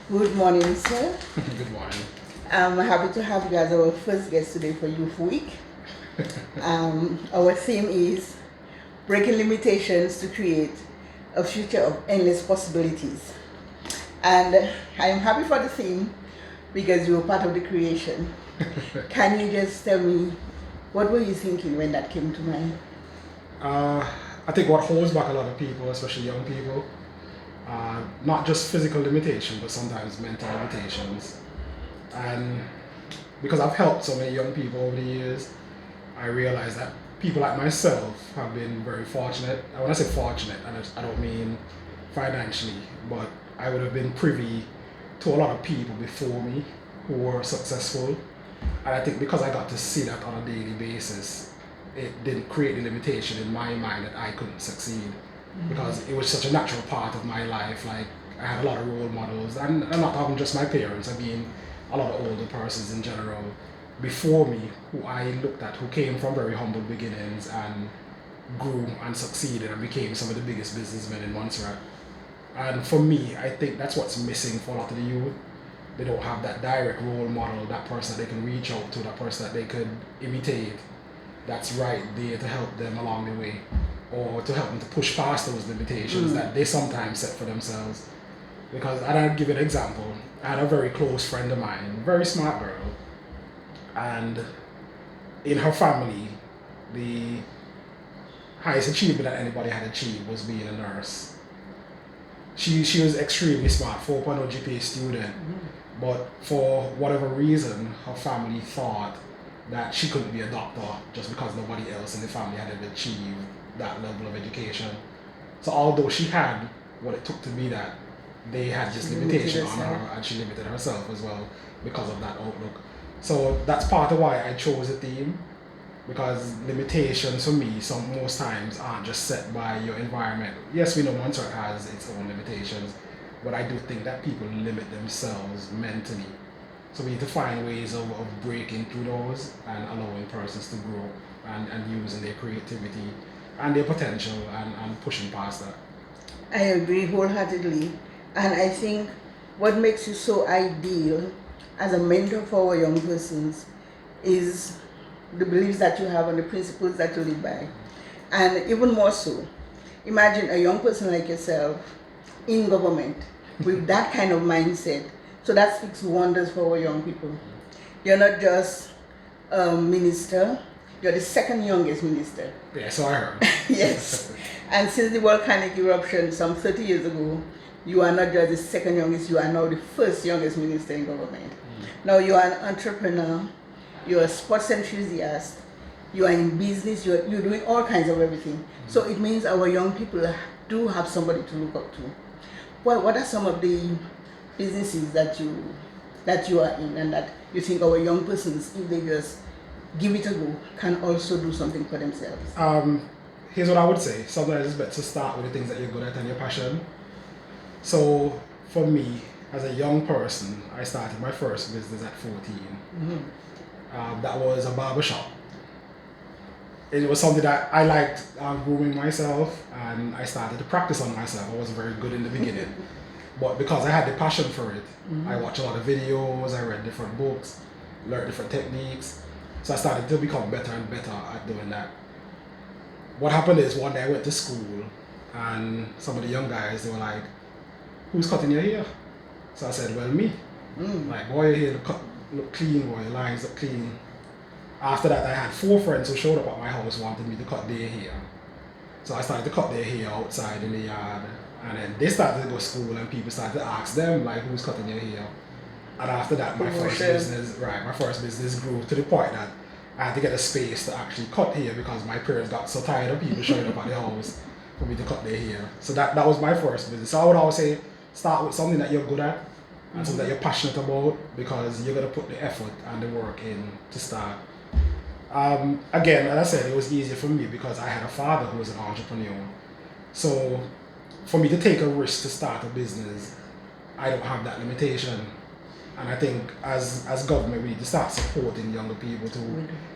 Good morning, sir. Good morning. I'm happy to have you as our first guest today for Youth Week. Our theme is breaking limitations to create a future of endless possibilities. And I am happy for the theme because you were part of the creation. Can you just tell me what were you thinking when that came to mind? I think what holds back a lot of people, especially young people, not just physical limitation, but sometimes mental limitations. And because I've helped so many young people over the years, I realize that people like myself have been very fortunate. And when I say fortunate, I don't mean financially, but I would have been privy to a lot of people before me who were successful. And I think because I got to see that on a daily basis, it didn't create the limitation in my mind that I couldn't succeed. Because it was such a natural part of my life. Like, I had a lot of role models, and I'm not talking just my parents, I mean a lot of older persons in general before me who I looked at, who came from very humble beginnings and grew and succeeded and became some of the biggest businessmen in Montserrat. And for me, I think that's what's missing for a lot of the youth. They don't have that direct role model, that person that they can reach out to, that person that they could imitate, that's right there to help them along the way, or to help them to push past those limitations that they sometimes set for themselves. Because I'll give you an example. I had a very close friend of mine, very smart girl, and in her family, the highest achievement that anybody had achieved was being a nurse. She was extremely smart, 4.0 GPA student, but for whatever reason, her family thought that she couldn't be a doctor just because nobody else in the family had ever achieved that level of education. So although she had what it took to be that, they had this limitation on her, and she limited herself as well because of that outlook. So that's part of why I chose the theme, because limitations for me most times aren't just set by your environment. Yes, we know Montserrat has its own limitations, but I do think that people limit themselves mentally. So we need to find ways of breaking through those and allowing persons to grow and using their creativity and their potential and pushing past that. I agree wholeheartedly. And I think what makes you so ideal as a mentor for our young persons is the beliefs that you have and the principles that you live by. And even more so, imagine a young person like yourself in government with that kind of mindset. So that speaks wonders for our young people. You're not just a minister, you're the second youngest minister. Yeah, so I heard. Yes. And since the volcanic eruption some 30 years ago, you are not just the second youngest, you are now the first youngest minister in government. Now you are an entrepreneur, you're a sports enthusiast, you are in business, you're doing all kinds of everything. So it means our young people do have somebody to look up to. Well, what are some of the businesses that you are in and that you think our young persons, if they just give it a go, can also do something for themselves? Here's what I would say. Sometimes it's better to start with the things that you're good at and your passion. So for me, as a young person, I started my first business at 14. That was a barber shop. It was something that I liked, grooming myself, and I started to practice on myself. I wasn't very good in the beginning, but because I had the passion for it, I watched a lot of videos, I read different books, learned different techniques. So I started to become better and better at doing that. What happened is one day I went to school, and some of the young guys, they were like, "Who's cutting your hair?" So I said, "Well, me." Like, "Boy, your hair look clean, boy, your lines look clean." After that, I had 4 friends who showed up at my house wanting me to cut their hair. So I started to cut their hair outside in the yard, and then they started to go to school, and people started to ask them, like, "Who's cutting your hair?" And after that, my first business grew to the point that I had to get a space to actually cut hair because my parents got so tired of people showing up at the house for me to cut their hair. So that was my first business. So I would always say, start with something that you're good at and something that you're passionate about, because you're gonna put the effort and the work in to start. Again, as I said, it was easier for me because I had a father who was an entrepreneur. So for me to take a risk to start a business, I don't have that limitation. And I think as government, we need to start supporting younger people to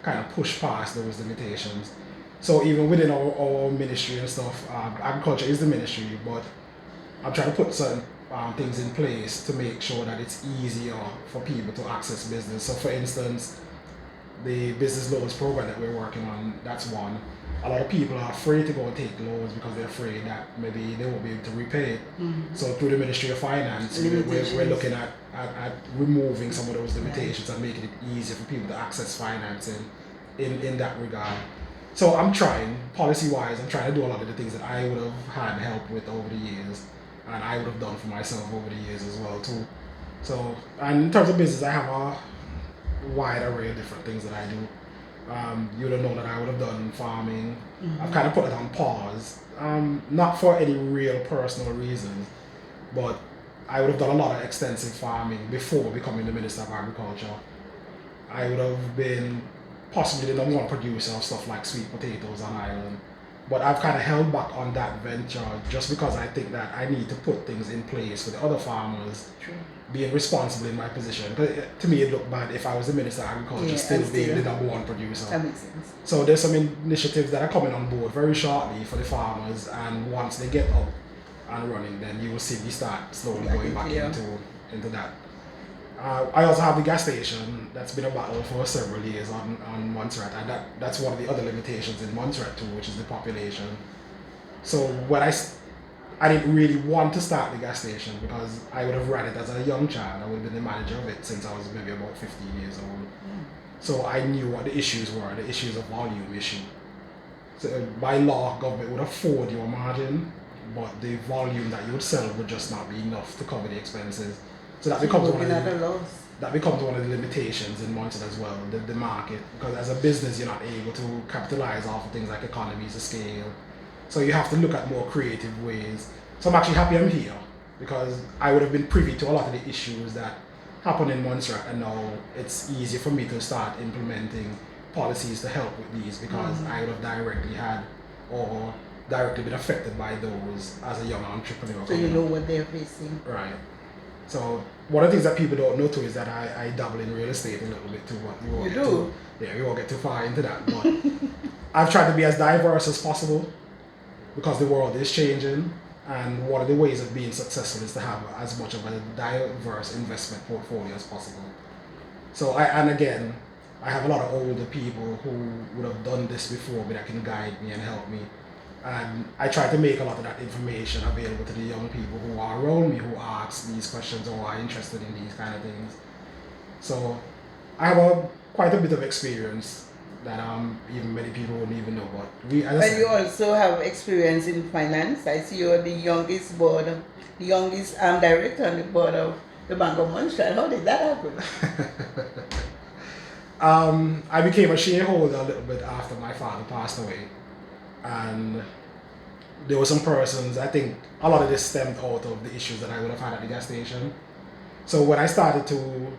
kind of push past those limitations. So even within our ministry and stuff, agriculture is the ministry, but I'm trying to put certain things in place to make sure that it's easier for people to access business. So, for instance, the business loans program that we're working on, that's one. A lot of people are afraid to go and take loans because they're afraid that maybe they won't be able to repay it. So through the Ministry of Finance, we're looking at removing some of those limitations and making it easier for people to access financing in that regard. So I'm trying, policy-wise, I'm trying to do a lot of the things that I would have had help with over the years, and I would have done for myself over the years as well too. So, and in terms of business, I have a wide array of different things that I do. You would have known that I would have done farming. I've kind of put it on pause, not for any real personal reasons, but I would have done a lot of extensive farming before becoming the Minister of Agriculture. I would have been possibly the number one producer of stuff like sweet potatoes on island. But I've kind of held back on that venture just because I think that I need to put things in place for the other farmers being responsible in my position. Because to me, it looked bad if I was the Minister of Agriculture still being the number one producer. That makes sense. So there's some initiatives that are coming on board very shortly for the farmers, and once they get up and running, then you will see me start slowly going back into that. I also have the gas station. That's been a battle for several years on Montserrat, and that's one of the other limitations in Montserrat too, which is the population. So when I didn't really want to start the gas station because I would have run it as a young child. I would have been the manager of it since I was maybe about 15 years old. So I knew what the issues were, the issues of volume issue. So by law, government would afford your margin, but the volume that you would sell would just not be enough to cover the expenses. So that becomes one of the limitations in Montserrat as well, the market. Because as a business, you're not able to capitalize off of things like economies of scale. So you have to look at more creative ways. So I'm actually happy I'm here because I would have been privy to a lot of the issues that happen in Montserrat, and now it's easier for me to start implementing policies to help with these because I would have directly had or directly been affected by those as a young entrepreneur. So you know what they're facing. Right. So one of the things that people don't know too is that I dabble in real estate a little bit too. We won't get too far into that, but I've tried to be as diverse as possible because the world is changing, and one of the ways of being successful is to have as much of a diverse investment portfolio as possible. So I have a lot of older people who would have done this before me that can guide me and help me. And I try to make a lot of that information available to the young people who are around me, who ask these questions or are interested in these kind of things. So I have quite a bit of experience that even many people wouldn't even know. But you also have experience in finance. I see you're the youngest director on the board of the Bank of Montserrat. How did that happen? I became a shareholder a little bit after my father passed away. And there were some persons, I think a lot of this stemmed out of the issues that I would have had at the gas station. So when I started to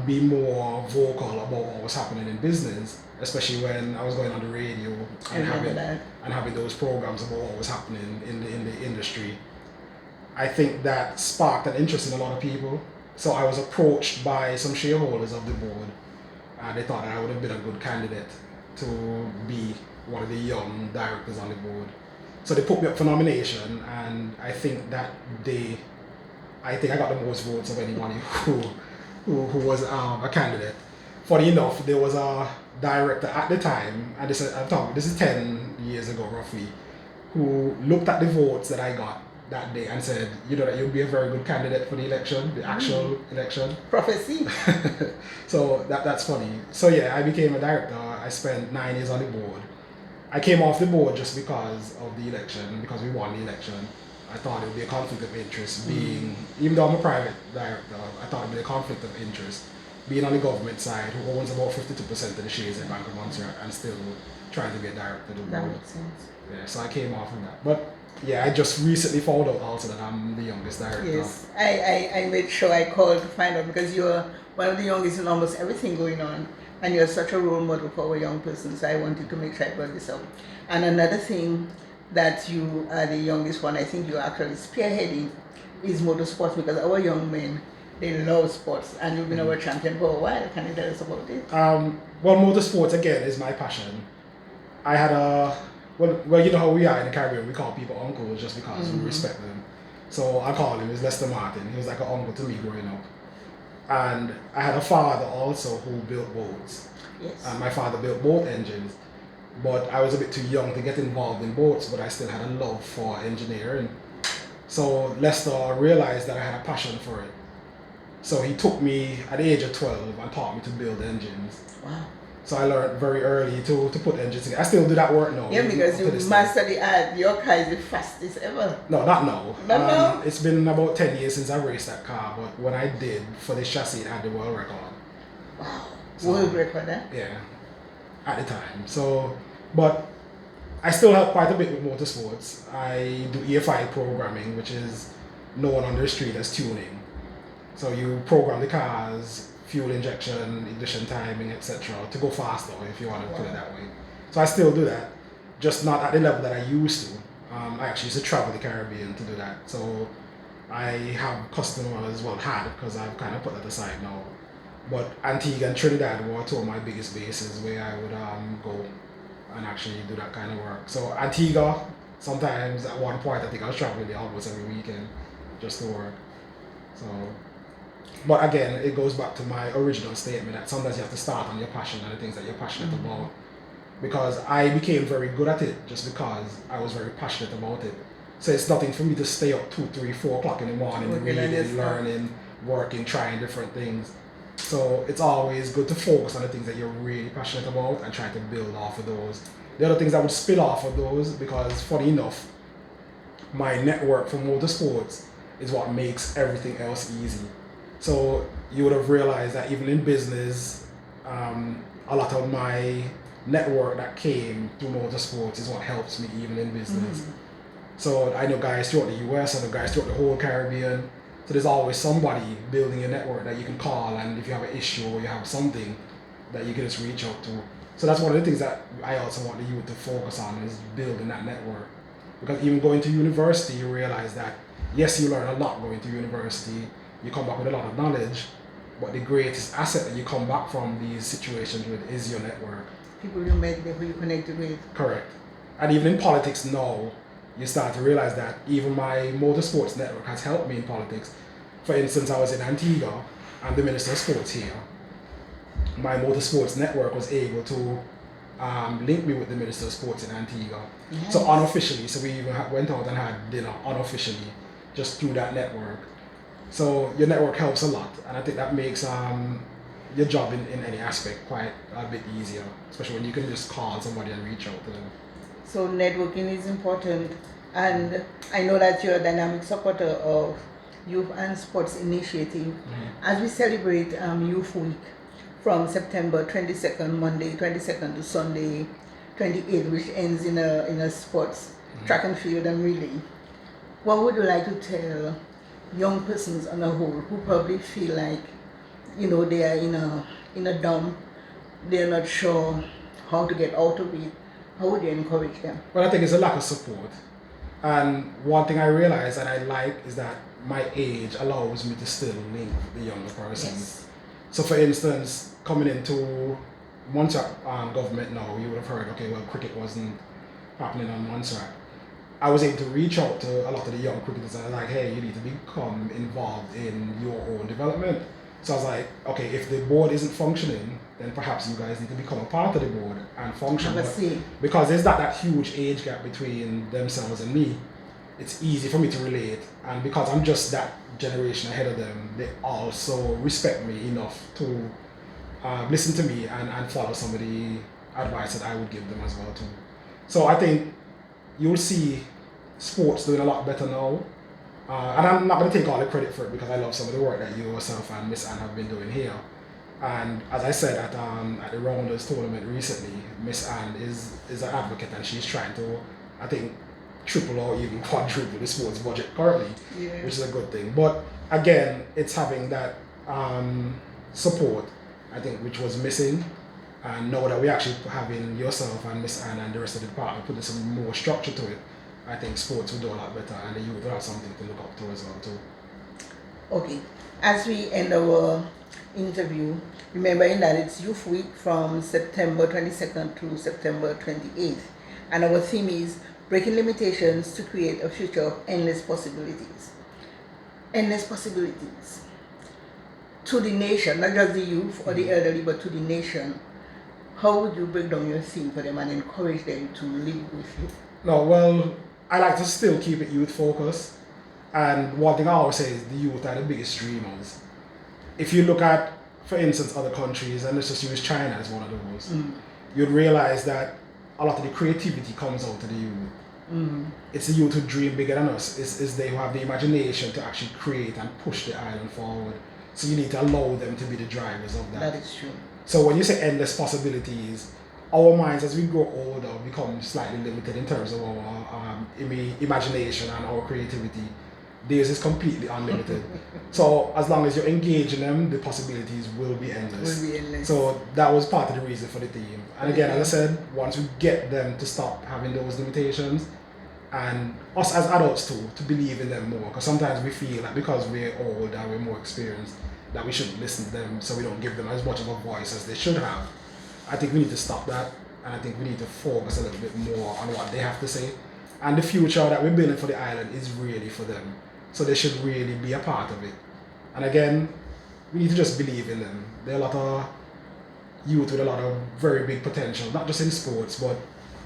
be more vocal about what was happening in business, especially when I was going on the radio and having those programs about what was happening in the industry, I think that sparked an interest in a lot of people. So I was approached by some shareholders of the board, and they thought that I would have been a good candidate to be one of the young directors on the board. So they put me up for nomination, and I think that I got the most votes of anybody who was a candidate. Funny enough, there was a director at the time, and this is 10 years ago roughly, who looked at the votes that I got that day and said, you know, that you'd be a very good candidate for the election, the actual election. Prophecy. So that's funny. So yeah, I became a director. I spent 9 years on the board. I came off the board just because of the election, because we won the election. I thought it would be a conflict of interest being, even though I'm a private director, I thought it would be a conflict of interest being on the government side who owns about 52% of the shares in Bank of Montserrat and still trying to be a director of the board. That makes sense. Yeah, so I came off of that. But yeah, I just recently found out also that I'm the youngest director. Yes, I made sure I called to find out because you're one of the youngest in almost everything going on, and you're such a role model for our young person, so I wanted to make sure I brought this up. And another thing that you are the youngest one, I think you're actually spearheading, is motorsports, because our young men, they love sports, and you've been our champion for a while. Can you tell us about it? Well, motorsports again is my passion. I had well, you know how we are in the Caribbean, we call people uncles just because we respect them. So I call him, he's Lester Martin. He was like an uncle to me growing up. And I had a father also who built boats. Yes. And my father built boat engines. But I was a bit too young to get involved in boats, but I still had a love for engineering. So Lester realized that I had a passion for it. So he took me at the age of 12 and taught me to build engines. Wow. So I learned very early to put engines together. I still do that work now. Yeah, because you mastered the art. Your car is the fastest ever. No, not now. Not now? It's been about 10 years since I raced that car, but when I did, for the chassis, it had the world record. Wow. So, World record, eh? Yeah, at the time. So, but I still help quite a bit with motorsports. I do EFI programming, which is known on the street as tuning. So you program the cars, fuel injection, ignition timing, etc. to go faster, if you want to put it that way. So I still do that, just not at the level that I used to. I actually used to travel the Caribbean to do that. So I have customers, well, had, because I've kind of put that aside now. But Antigua and Trinidad were two of my biggest bases where I would go and actually do that kind of work. So Antigua, sometimes at one point I think I was traveling there almost every weekend just to work. So, but again, it goes back to my original statement that sometimes you have to start on your passion and the things that you're passionate about. Because I became very good at it just because I was very passionate about it. So it's nothing for me to stay up 2, 3, 4 o'clock in the morning reading, learning, working, trying different things. So it's always good to focus on the things that you're really passionate about and try to build off of those. The other things that would spill off of those, because funny enough, my network for motorsports is what makes everything else easy. So you would have realized that even in business, a lot of my network that came through motorsports is what helps me even in business. So I know guys throughout the US, I know guys throughout the whole Caribbean. So there's always somebody building a network that you can call, and if you have an issue or you have something that you can just reach out to. So that's one of the things that I also want the youth to focus on, is building that network. Because even going to university, you realize that yes, you learn a lot going to university, you come back with a lot of knowledge, but the greatest asset that you come back from these situations with is your network. People you met, people you connected with. Correct. And even in politics now, you start to realize that even my motorsports network has helped me in politics. For instance, I was in Antigua, I'm the Minister of Sports here. My motorsports network was able to link me with the Minister of Sports in Antigua. Yes. So unofficially, so we even went out and had dinner unofficially, just through that network. So your network helps a lot, and I think that makes your job in any aspect quite a bit easier, especially when you can just call somebody and reach out to them. So networking is important, and I know that you're a dynamic supporter of Youth and Sports Initiative. As we celebrate Youth Week from September 22nd, Monday 22nd to Sunday 28th, which ends in a sports track and field and relay. What would you like to tell young persons on a whole who probably feel like, they are in a dump, they're not sure how to get out of it? How would you encourage them? Well, I think it's a lack of support. And one thing I realize that I like is that my age allows me to still link the younger persons. Yes. So for instance, coming into Montserrat government now, you would have heard, okay, well, cricket wasn't happening on Montserrat. I was able to reach out to a lot of the young cricketers and I was like, hey, you need to become involved in your own development. So I was like, okay, if the board isn't functioning, then perhaps you guys need to become a part of the board and function. Because there's that huge age gap between themselves and me, it's easy for me to relate. And because I'm just that generation ahead of them, they also respect me enough to listen to me and follow some of the advice that I would give them as well too. So I think you'll see sports doing a lot better now. And I'm not going to take all the credit for it because I love some of the work that you yourself and Miss Anne have been doing here. And as I said at the Rounders tournament recently, Miss Anne is an advocate and she's trying to, I think, triple or even quadruple the sports budget currently, which is a good thing. But again, it's having that support, I think, which was missing. And now that we're actually having yourself and Miss Anne and the rest of the department putting some more structure to it, I think sports will do a lot better and the youth will have something to look up to as well too. Okay, as we end our interview, remembering that it's Youth Week from September 22nd to September 28th, and our theme is breaking limitations to create a future of endless possibilities. endless possibilities to the nation, not just the youth or the elderly, but to the nation. How would you break down your theme for them and encourage them to live with it? No, well, I like to still keep it youth focused. And one thing I always say is the youth are the biggest dreamers. If you look at, for instance, other countries, and let's just use China as one of those, you'd realize that a lot of the creativity comes out of the youth. It's the youth who dream bigger than us. It's they who have the imagination to actually create and push the island forward. So you need to allow them to be the drivers of that. That is true. So when you say endless possibilities, our minds as we grow older become slightly limited in terms of our imagination and our creativity. Theirs is completely unlimited. So as long as you're engaging them, the possibilities will be endless. So that was part of the reason for the theme. And again, as I said, once we get them to stop having those limitations, and us as adults too, to believe in them more, because sometimes we feel that because we're old and we're more experienced, that we shouldn't listen to them, so we don't give them as much of a voice as they should have. I think we need to stop that, and I think we need to focus a little bit more on what they have to say. And the future that we're building for the island is really for them, so they should really be a part of it. And again, we need to just believe in them. There are a lot of youth with a lot of very big potential, not just in sports, but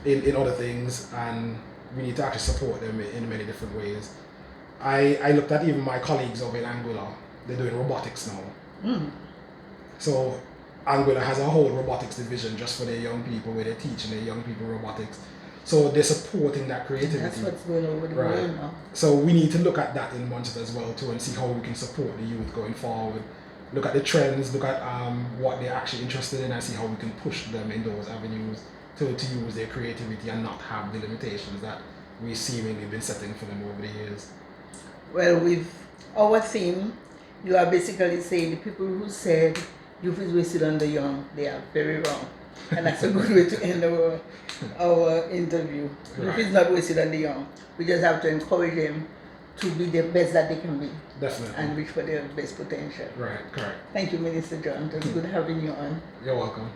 in other things, and we need to actually support them in many different ways. I looked at even my colleagues over in Anguilla. They're doing robotics now. So Anguilla has a whole robotics division just for their young people, where they're teaching their young people robotics. So they're supporting that creativity. That's what's going on with the world now. So we need to look at that in Montserrat as well too, and see how we can support the youth going forward. Look at the trends, look at what they're actually interested in, and see how we can push them in those avenues to use their creativity and not have the limitations that we seemingly been setting for them over the years. Well, with our theme, you are basically saying the people who said youth is wasted on the young, they are very wrong. And that's a good way to end our interview. Right. Youth is not wasted on the young. We just have to encourage them to be the best that they can be. Definitely. And reach for their best potential. Right, correct. Thank you, Minister John. It was good having you on. You're welcome.